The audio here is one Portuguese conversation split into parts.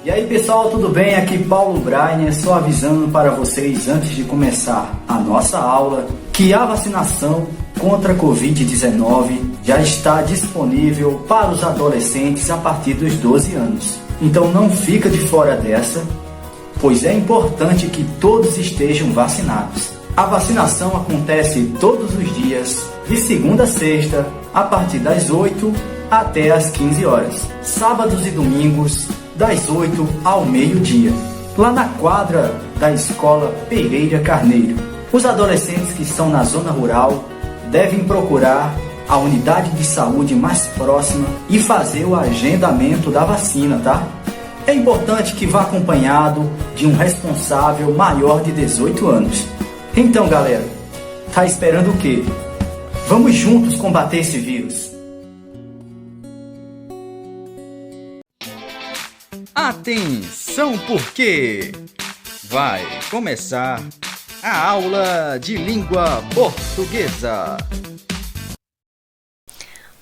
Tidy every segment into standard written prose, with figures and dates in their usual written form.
E aí pessoal, tudo bem? Aqui Paulo Brainer, só avisando para vocês antes de começar a nossa aula que a vacinação contra a Covid-19 já está disponível para os adolescentes a partir dos 12 anos. Então não fica de fora dessa, pois é importante que todos estejam vacinados. A vacinação acontece todos os dias, de segunda a sexta, a partir das 8 até as 15 horas. Sábados e domingos, das 8 ao meio-dia, lá na quadra da Escola Pereira Carneiro. Os adolescentes que estão na zona rural devem procurar a unidade de saúde mais próxima e fazer o agendamento da vacina, tá? É importante que vá acompanhado de um responsável maior de 18 anos. Então, galera, tá esperando o quê? Vamos juntos combater esse vírus. Atenção, porque vai começar a aula de língua portuguesa.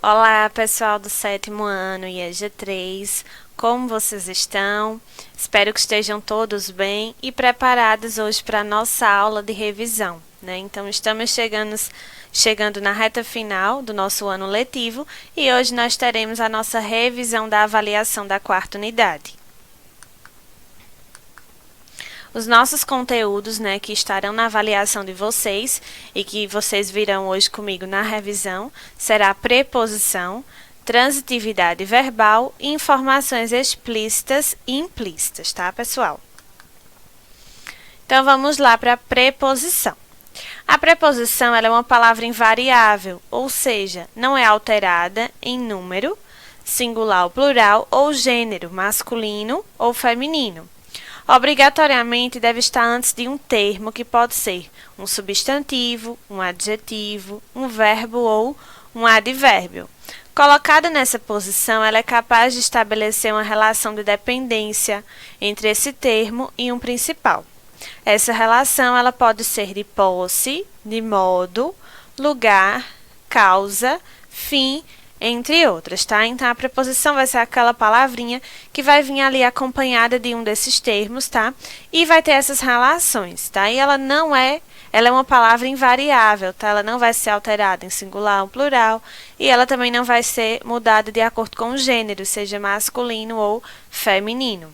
Olá, pessoal do 7º ano IEG 3, como vocês estão? Espero que estejam todos bem e preparados hoje para a nossa aula de revisão, né? Então, estamos chegando na reta final do nosso ano letivo e hoje nós teremos a nossa revisão da avaliação da 4ª unidade. Os nossos conteúdos, né, que estarão na avaliação de vocês e que vocês virão hoje comigo na revisão, será preposição, transitividade verbal e informações explícitas e implícitas, tá, pessoal? Então, vamos lá para a preposição. A preposição ela é uma palavra invariável, ou seja, não é alterada em número, singular ou plural, ou gênero, masculino ou feminino. Obrigatoriamente deve estar antes de um termo que pode ser um substantivo, um adjetivo, um verbo ou um advérbio. Colocada nessa posição, ela é capaz de estabelecer uma relação de dependência entre esse termo e um principal. Essa relação ela pode ser de posse, de modo, lugar, causa, fim, entre outras, tá? Então, a preposição vai ser aquela palavrinha que vai vir ali acompanhada de um desses termos, tá? E vai ter essas relações, tá? E ela é uma palavra invariável, tá? Ela não vai ser alterada em singular ou plural e ela também não vai ser mudada de acordo com o gênero, seja masculino ou feminino.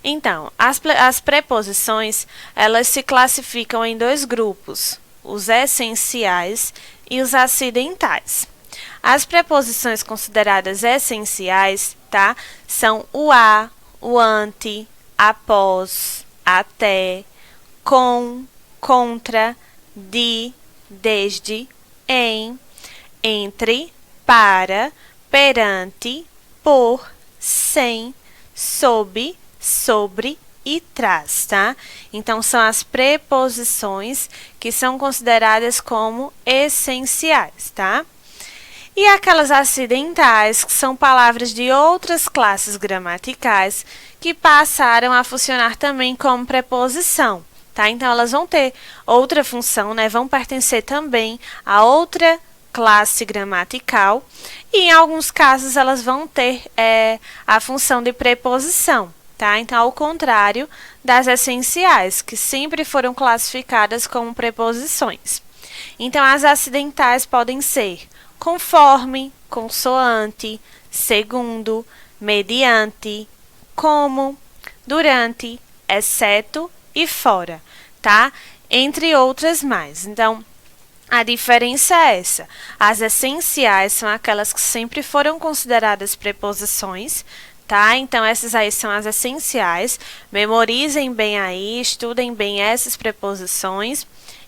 Então, as preposições, elas se classificam em dois grupos, os essenciais e os acidentais. As preposições consideradas essenciais, tá? São o a, o ante, após, até, com, contra, de, desde, em, entre, para, perante, por, sem, sob, sobre e traz, tá? Então, são as preposições que são consideradas como essenciais, tá? E aquelas acidentais, que são palavras de outras classes gramaticais que passaram a funcionar também como preposição, tá? Então, elas vão ter outra função, né? Vão pertencer também a outra classe gramatical e, em alguns casos, elas vão ter a função de preposição, tá? Então, ao contrário das essenciais, que sempre foram classificadas como preposições. Então, as acidentais podem ser conforme, consoante, segundo, mediante, como, durante, exceto e fora, tá? Entre outras mais. Então, a diferença é essa. As essenciais são aquelas que sempre foram consideradas preposições, tá? Então, essas aí são as essenciais. Memorizem bem aí, estudem bem essas preposições.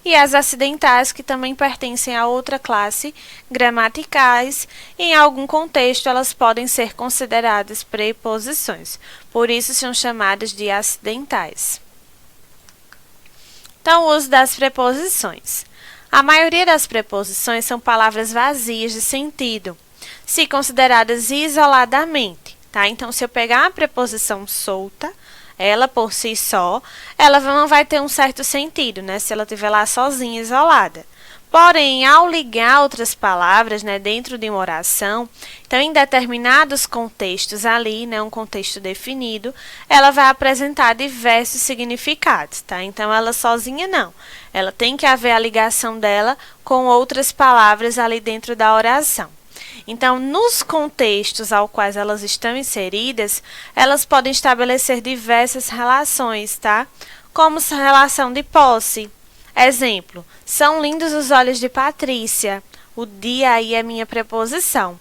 E as acidentais, que também pertencem a outra classe gramaticais, em algum contexto elas podem ser consideradas preposições, por isso são chamadas de acidentais. Então, o uso das preposições. A maioria das preposições são palavras vazias de sentido, se consideradas isoladamente, tá? Então, se eu pegar uma preposição solta, ela por si só, ela não vai ter um certo sentido, né? Se ela estiver lá sozinha, isolada. Porém, ao ligar outras palavras, né, dentro de uma oração, então em determinados contextos ali, né, um contexto definido, ela vai apresentar diversos significados, tá? Então, ela sozinha não. Ela tem que haver a ligação dela com outras palavras ali dentro da oração. Então, nos contextos aos quais elas estão inseridas, elas podem estabelecer diversas relações, tá? Como a relação de posse. Exemplo, são lindos os olhos de Patrícia. O de aí é minha preposição.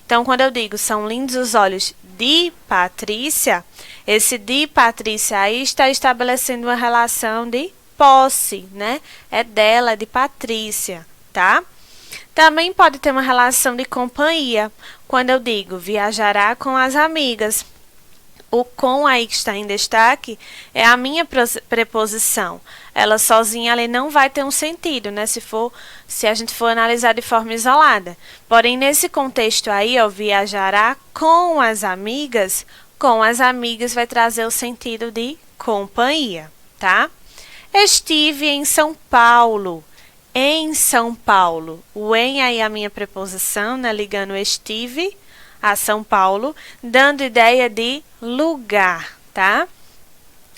Então, quando eu digo são lindos os olhos de Patrícia, esse de Patrícia aí está estabelecendo uma relação de posse, né? É dela, é de Patrícia, tá? Também pode ter uma relação de companhia. Quando eu digo viajará com as amigas, o com aí que está em destaque é a minha preposição. Ela sozinha ali não vai ter um sentido, né? Se a gente for analisar de forma isolada. Porém, nesse contexto aí, ó, viajará com as amigas vai trazer o sentido de companhia, tá? Estive em São Paulo. Em São Paulo. O em aí é a minha preposição, né? Ligando estive a São Paulo, dando ideia de lugar, tá?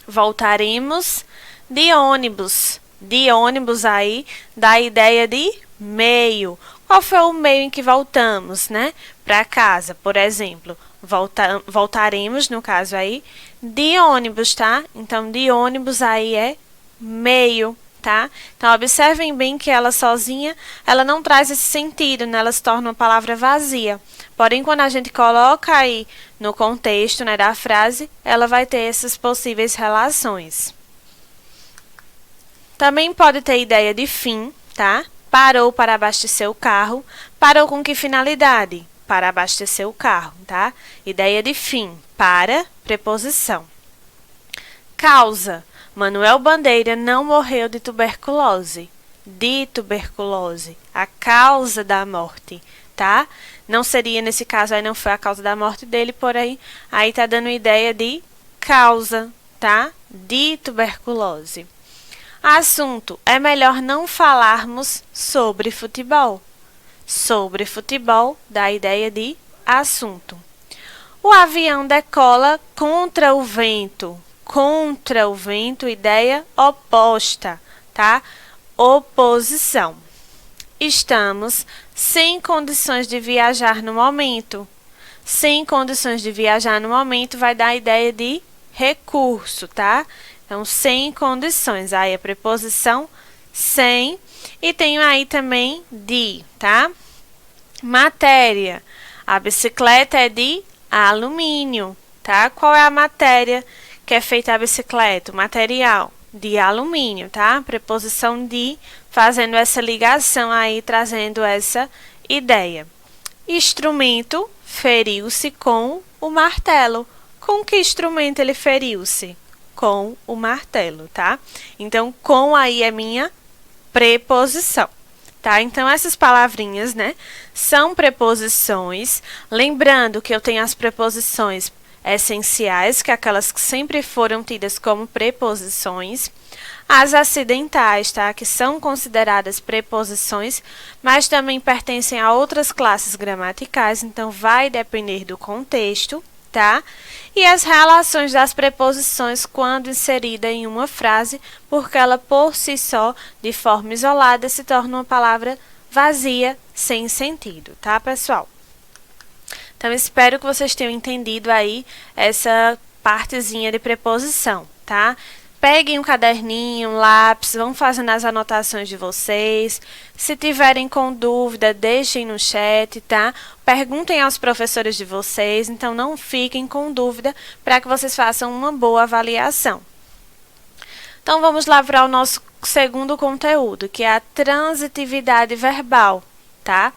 Voltaremos de ônibus. De ônibus aí dá a ideia de meio. Qual foi o meio em que voltamos, né? Para casa, por exemplo. Voltaremos, no caso aí, de ônibus, tá? Então, de ônibus aí é meio, tá? Então, observem bem que ela sozinha, ela não traz esse sentido, né? Ela se torna uma palavra vazia. Porém, quando a gente coloca aí no contexto, né, da frase, ela vai ter essas possíveis relações. Também pode ter ideia de fim, tá? Parou para abastecer o carro. Parou com que finalidade? Para abastecer o carro, tá? Ideia de fim, para, preposição. Causa. Manuel Bandeira não morreu de tuberculose. De tuberculose. A causa da morte, tá? Não seria, nesse caso, aí não foi a causa da morte dele, porém, aí tá dando ideia de causa, tá? De tuberculose. Assunto. É melhor não falarmos sobre futebol. Sobre futebol dá a ideia de assunto. O avião decola contra o vento. Contra o vento, ideia oposta, tá? Oposição. Estamos sem condições de viajar no momento. Sem condições de viajar no momento vai dar a ideia de recurso, tá? Então, sem condições. Aí a preposição sem. E tenho aí também de, tá? Matéria. A bicicleta é de alumínio, tá? Qual é a matéria que é feita a bicicleta? O material de alumínio, tá? Preposição de, fazendo essa ligação aí, trazendo essa ideia. Instrumento, feriu-se com o martelo. Com que instrumento ele feriu-se? Com o martelo, tá? Então, com aí é minha preposição, tá? Então, essas palavrinhas, né, são preposições. Lembrando que eu tenho as preposições essenciais, que é aquelas que sempre foram tidas como preposições. As acidentais, tá? Que são consideradas preposições, mas também pertencem a outras classes gramaticais, então vai depender do contexto, tá? E as relações das preposições quando inserida em uma frase, porque ela por si só, de forma isolada, se torna uma palavra vazia, sem sentido, tá, pessoal? Então, espero que vocês tenham entendido aí essa partezinha de preposição, tá? Peguem um caderninho, um lápis, vão fazendo as anotações de vocês. Se tiverem com dúvida, deixem no chat, tá? Perguntem aos professores de vocês, então não fiquem com dúvida para que vocês façam uma boa avaliação. Então, vamos lá para o nosso segundo conteúdo, que é a transitividade verbal, tá?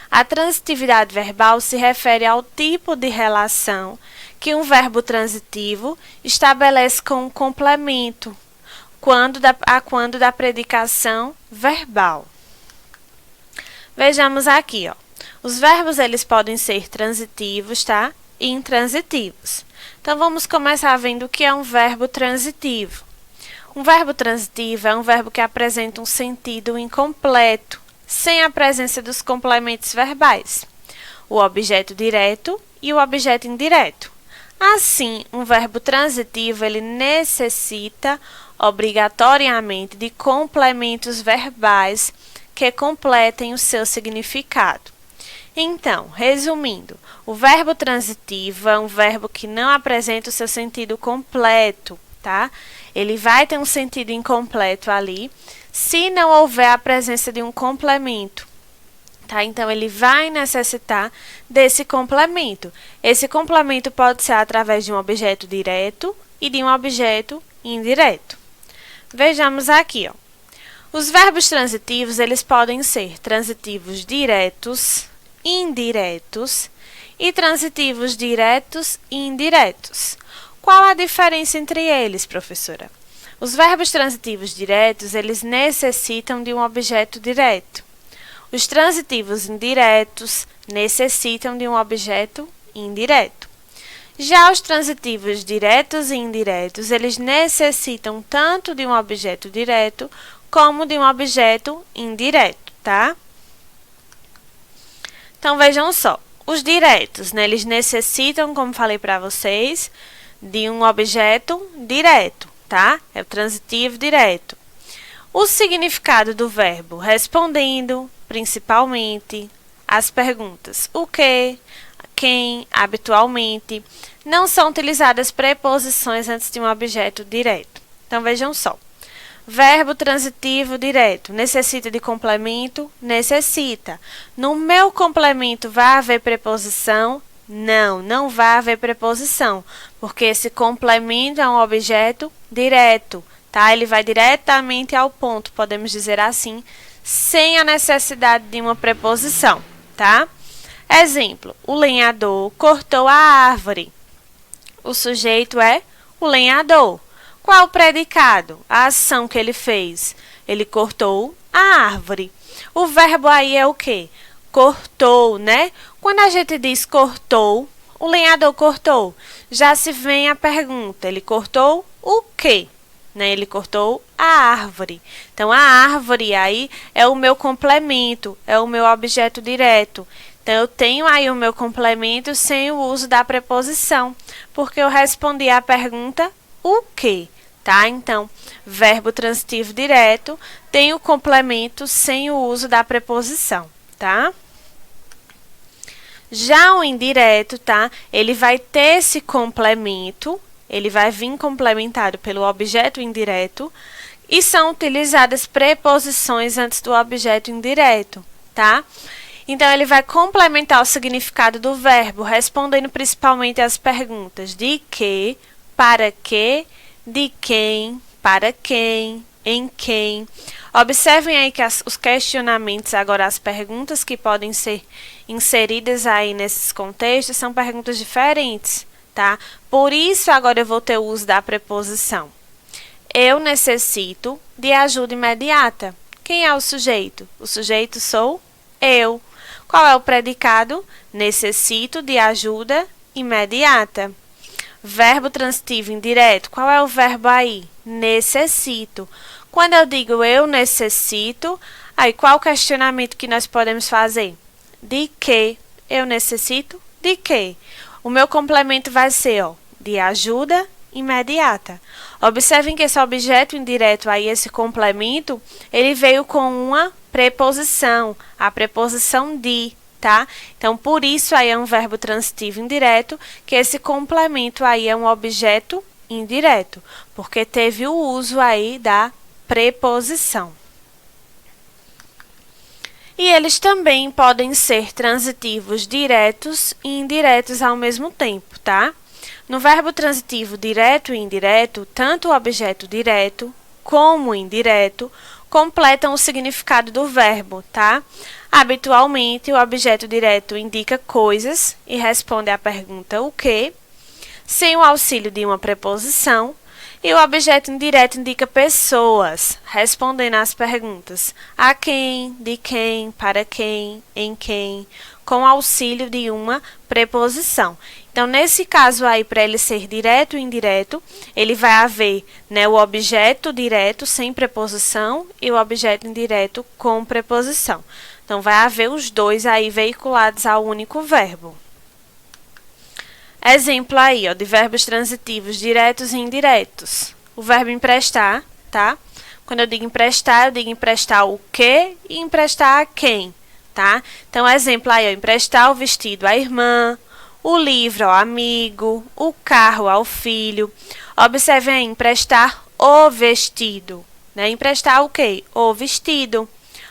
A transitividade verbal se refere ao tipo de relação que um verbo transitivo estabelece com um complemento, quando da predicação verbal. Vejamos aqui, ó. Os verbos, eles podem ser transitivos, tá? E intransitivos. Então, vamos começar vendo o que é um verbo transitivo. Um verbo transitivo é um verbo que apresenta um sentido incompleto, sem a presença dos complementos verbais, o objeto direto e o objeto indireto. Assim, um verbo transitivo ele necessita obrigatoriamente de complementos verbais que completem o seu significado. Então, resumindo, o verbo transitivo é um verbo que não apresenta o seu sentido completo, tá? Ele vai ter um sentido incompleto ali, se não houver a presença de um complemento, tá? Então, ele vai necessitar desse complemento. Esse complemento pode ser através de um objeto direto e de um objeto indireto. Vejamos aqui, ó. Os verbos transitivos, eles podem ser transitivos diretos, indiretos e transitivos diretos e indiretos. Qual a diferença entre eles, professora? Os verbos transitivos diretos, eles necessitam de um objeto direto. Os transitivos indiretos necessitam de um objeto indireto. Já os transitivos diretos e indiretos, eles necessitam tanto de um objeto direto como de um objeto indireto, tá? Então, vejam só, os diretos, né, eles necessitam, como falei para vocês, de um objeto direto, tá? É o transitivo direto. O significado do verbo respondendo, principalmente, as perguntas o que, quem, habitualmente, não são utilizadas preposições antes de um objeto direto. Então, vejam só. Verbo transitivo direto. Necessita de complemento? Necessita. No meu complemento vai haver preposição? Não, não vai haver preposição, porque esse complemento é um objeto direto, tá? Ele vai diretamente ao ponto, podemos dizer assim, sem a necessidade de uma preposição, tá? Exemplo, o lenhador cortou a árvore. O sujeito é o lenhador. Qual o predicado? A ação que ele fez. Ele cortou a árvore. O verbo aí é o quê? Cortou, né? Quando a gente diz cortou, o lenhador cortou, já se vem a pergunta, ele cortou o quê? Né? Ele cortou a árvore. Então, a árvore aí é o meu complemento, é o meu objeto direto. Então, eu tenho aí o meu complemento sem o uso da preposição, porque eu respondi a pergunta o quê? Tá? Então, verbo transitivo direto tem o complemento sem o uso da preposição, tá? Já o indireto, tá? Ele vai ter esse complemento, ele vai vir complementado pelo objeto indireto e são utilizadas preposições antes do objeto indireto, tá? Então, ele vai complementar o significado do verbo, respondendo principalmente às perguntas de que, para que, de quem, para quem, em quem. Observem aí que os questionamentos, agora as perguntas que podem ser inseridas aí nesses contextos são perguntas diferentes, tá? Por isso, agora eu vou ter o uso da preposição. Eu necessito de ajuda imediata. Quem é o sujeito? O sujeito sou eu. Qual é o predicado? Necessito de ajuda imediata. Verbo transitivo indireto. Qual é o verbo aí? Necessito. Quando eu digo eu necessito, aí qual o questionamento que nós podemos fazer? De que? Eu necessito de que? O meu complemento vai ser, ó, de ajuda imediata. Observem que esse objeto indireto aí, esse complemento, ele veio com uma preposição, a preposição de, tá? Então, por isso aí é um verbo transitivo indireto, que esse complemento aí é um objeto indireto, porque teve o uso aí da preposição. E eles também podem ser transitivos diretos e indiretos ao mesmo tempo, tá? No verbo transitivo direto e indireto, tanto o objeto direto como o indireto completam o significado do verbo, tá? Habitualmente, o objeto direto indica coisas e responde à pergunta o que, sem o auxílio de uma preposição, E o objeto indireto indica pessoas, respondendo às perguntas a quem, de quem, para quem, em quem, com auxílio de uma preposição. Então, nesse caso aí, para ele ser direto ou indireto, ele vai haver, né, o objeto direto sem preposição e o objeto indireto com preposição. Então, vai haver os dois aí veiculados ao único verbo. Exemplo aí, ó, de verbos transitivos diretos e indiretos. O verbo emprestar, tá? Quando eu digo emprestar o quê e emprestar a quem, tá? Então, exemplo aí, ó, emprestar o vestido à irmã, o livro ao amigo, o carro ao filho. Observem aí, emprestar o vestido, né? Emprestar o quê? O vestido.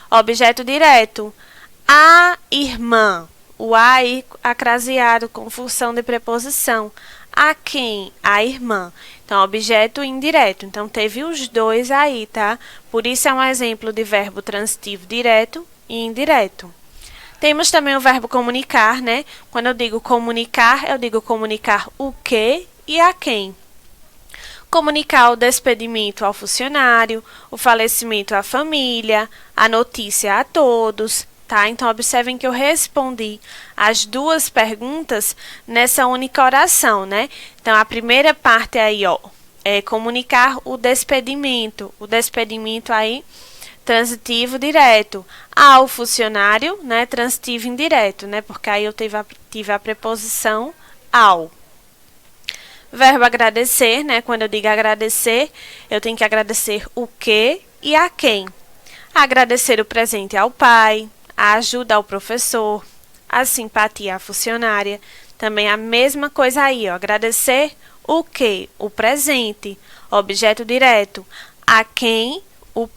Objeto direto, a irmã. O a aí acraseado com função de preposição. A quem? A irmã. Então, objeto indireto. Então, teve os dois aí, tá? Por isso, é um exemplo de verbo transitivo direto e indireto. Temos também o verbo comunicar, né? Quando eu digo comunicar o que e a quem. Comunicar o despedimento ao funcionário, o falecimento à família, a notícia a todos, tá? Então, observem que eu respondi as duas perguntas nessa única oração, né? Então, a primeira parte aí, ó, é comunicar o despedimento. O despedimento aí, transitivo direto. Ao funcionário, né? Transitivo indireto, né? Porque aí eu tive a preposição ao. Verbo agradecer, né? Quando eu digo agradecer, eu tenho que agradecer o que e a quem. Agradecer o presente ao pai, a ajuda ao professor, a simpatia à funcionária. Também a mesma coisa aí, ó. Agradecer o que? O presente, objeto direto. A quem?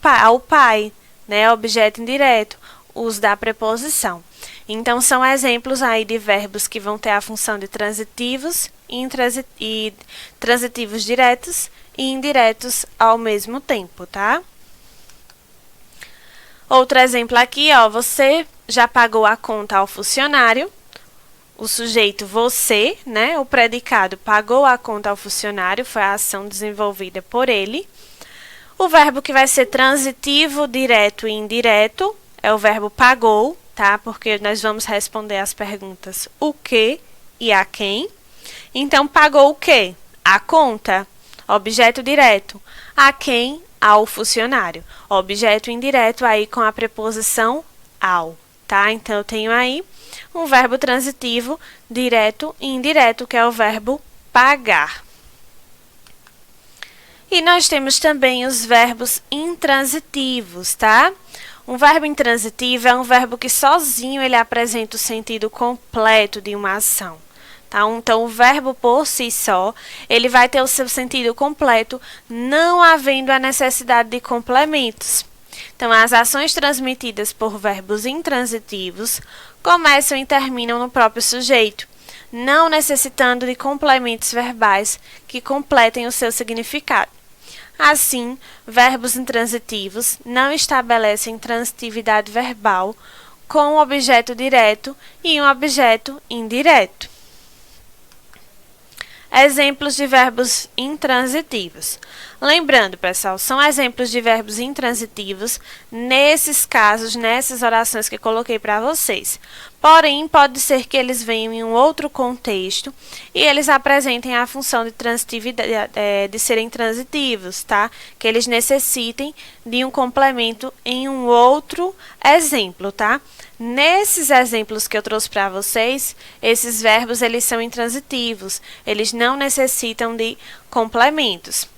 Ao pai, né? Objeto indireto, uso da preposição. Então, são exemplos aí de verbos que vão ter a função de transitivos e transitivos diretos e indiretos ao mesmo tempo, tá? Outro exemplo aqui, ó, você já pagou a conta ao funcionário. O sujeito você, né? O predicado pagou a conta ao funcionário, foi a ação desenvolvida por ele. O verbo que vai ser transitivo, direto e indireto é o verbo pagou, tá? Porque nós vamos responder as perguntas o que e a quem. Então, pagou o quê? A conta, objeto direto. A quem? Ao funcionário. Objeto indireto aí com a preposição ao, tá? Então, eu tenho aí um verbo transitivo, direto e indireto, que é o verbo pagar. E nós temos também os verbos intransitivos, tá? Um verbo intransitivo é um verbo que sozinho ele apresenta o sentido completo de uma ação. Tá? Então, o verbo por si só, ele vai ter o seu sentido completo, não havendo a necessidade de complementos. Então, as ações transmitidas por verbos intransitivos começam e terminam no próprio sujeito, não necessitando de complementos verbais que completem o seu significado. Assim, verbos intransitivos não estabelecem transitividade verbal com um objeto direto e um objeto indireto. Exemplos de verbos intransitivos. Lembrando, pessoal, são exemplos de verbos intransitivos nesses casos, nessas orações que eu coloquei para vocês. Porém, pode ser que eles venham em um outro contexto e eles apresentem a função de transitividade, de serem transitivos, tá? Que eles necessitem de um complemento em um outro exemplo, tá? Nesses exemplos que eu trouxe para vocês, esses verbos eles são intransitivos, eles não necessitam de complementos.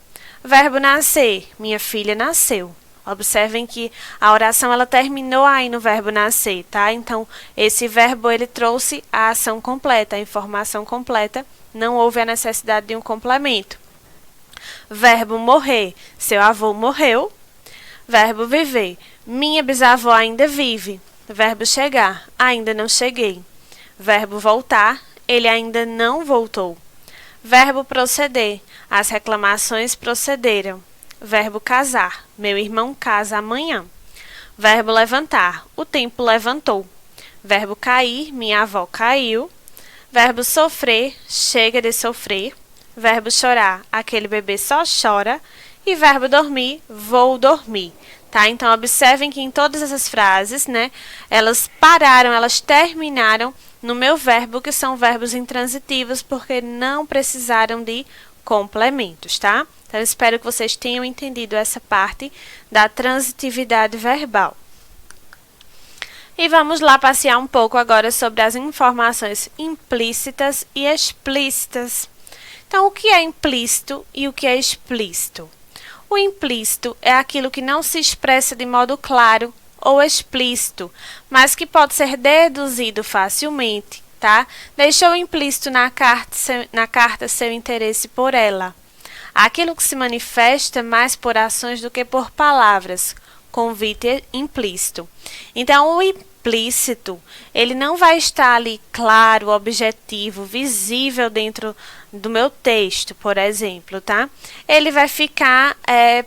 Verbo nascer, minha filha nasceu. Observem que a oração ela terminou aí no verbo nascer, tá? Então, esse verbo ele trouxe a ação completa, a informação completa, não houve a necessidade de um complemento. Verbo morrer, seu avô morreu. Verbo viver, minha bisavó ainda vive. Verbo chegar, ainda não cheguei. Verbo voltar, ele ainda não voltou. Verbo proceder, as reclamações procederam. Verbo casar, meu irmão casa amanhã. Verbo levantar, o tempo levantou. Verbo cair, minha avó caiu. Verbo sofrer, chega de sofrer. verbo chorar, aquele bebê só chora, e verbo dormir, vou dormir. Tá? Então, observem que em todas essas frases, né, elas pararam, elas terminaram no meu verbo, que são verbos intransitivos, porque não precisaram de complementos, tá? Então, espero que vocês tenham entendido essa parte da transitividade verbal. E vamos lá passear um pouco agora sobre as informações implícitas e explícitas. Então, o que é implícito e o que é explícito? O implícito é aquilo que não se expressa de modo claro ou explícito, mas que pode ser deduzido facilmente, tá? Deixou implícito na carta seu interesse por ela. Aquilo que se manifesta mais por ações do que por palavras, convite implícito. Então, o implícito, ele não vai estar ali claro, objetivo, visível dentro do meu texto, por exemplo, tá? Ele vai ficar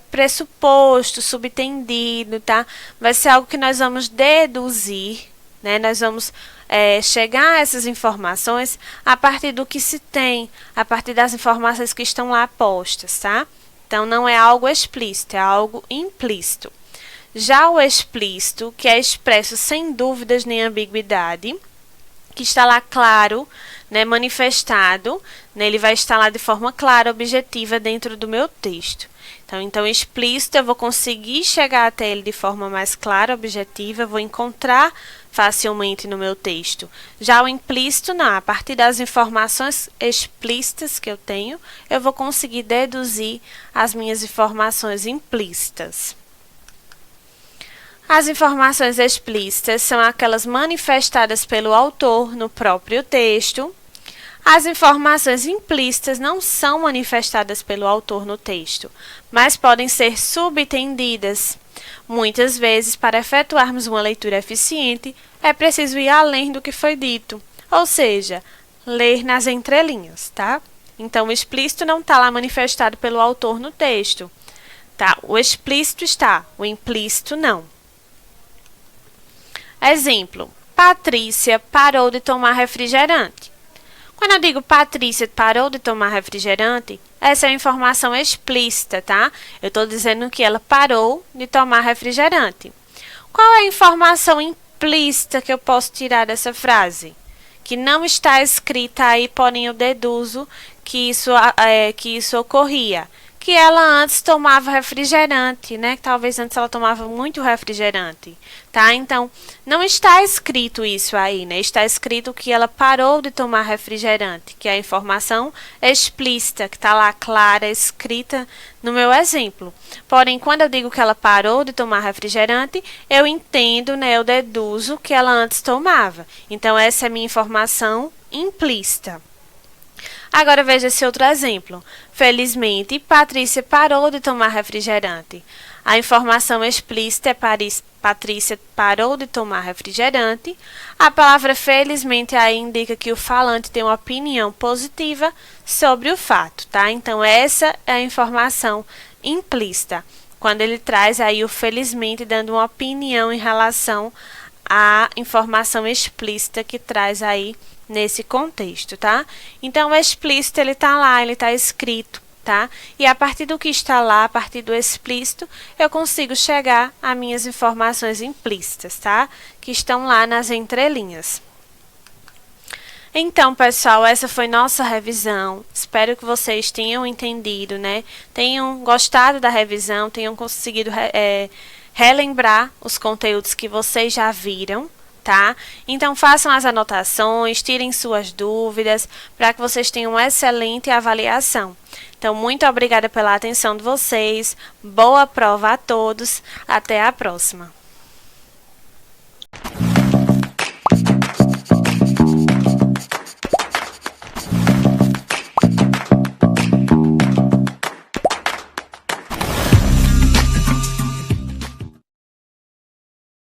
pressuposto, subtendido, tá? Vai ser algo que nós vamos deduzir, né? Nós vamos chegar a essas informações a partir do que se tem, a partir das informações que estão lá postas, tá? Então, não é algo explícito, é algo implícito. Já o explícito, que é expresso sem dúvidas nem ambiguidade, que está lá claro, né, manifestado, né, ele vai estar lá de forma clara, objetiva dentro do meu texto. Então, explícito, eu vou conseguir chegar até ele de forma mais clara, objetiva, vou encontrar facilmente no meu texto. Já o implícito, não, a partir das informações explícitas que eu tenho, eu vou conseguir deduzir as minhas informações implícitas. As informações explícitas são aquelas manifestadas pelo autor no próprio texto. As informações implícitas não são manifestadas pelo autor no texto, mas podem ser subentendidas. Muitas vezes, para efetuarmos uma leitura eficiente, é preciso ir além do que foi dito, ou seja, ler nas entrelinhas, tá? Então, o explícito não está lá manifestado pelo autor no texto, tá? O explícito está, o implícito não. Exemplo, Patrícia parou de tomar refrigerante. Quando eu digo Patrícia parou de tomar refrigerante, essa é uma informação explícita, tá? Eu estou dizendo que ela parou de tomar refrigerante. Qual é a informação implícita que eu posso tirar dessa frase? Que não está escrita aí, porém eu deduzo que isso ocorria. Que ela antes tomava refrigerante, né? Que talvez antes ela tomava muito refrigerante, tá? Então, não está escrito isso aí, né? Está escrito que ela parou de tomar refrigerante, que é a informação explícita, que está lá clara, escrita no meu exemplo. Porém, quando eu digo que ela parou de tomar refrigerante, eu entendo, né? Eu deduzo que ela antes tomava. Então, essa é a minha informação implícita. Agora veja esse outro exemplo. Felizmente, Patrícia parou de tomar refrigerante. A informação explícita é Patrícia parou de tomar refrigerante. A palavra felizmente aí indica que o falante tem uma opinião positiva sobre o fato, tá? Então, essa é a informação implícita. Quando ele traz aí o felizmente dando uma opinião em relação à informação explícita que traz aí nesse contexto, tá? Então, o explícito, ele tá lá, ele tá escrito, tá? E a partir do que está lá, a partir do explícito, eu consigo chegar a minhas informações implícitas, tá? Que estão lá nas entrelinhas. Então, pessoal, essa foi nossa revisão. Espero que vocês tenham entendido, né? Tenham gostado da revisão, tenham conseguido relembrar os conteúdos que vocês já viram, tá? Então, façam as anotações, tirem suas dúvidas, para que vocês tenham uma excelente avaliação. Então, muito obrigada pela atenção de vocês, boa prova a todos, até a próxima!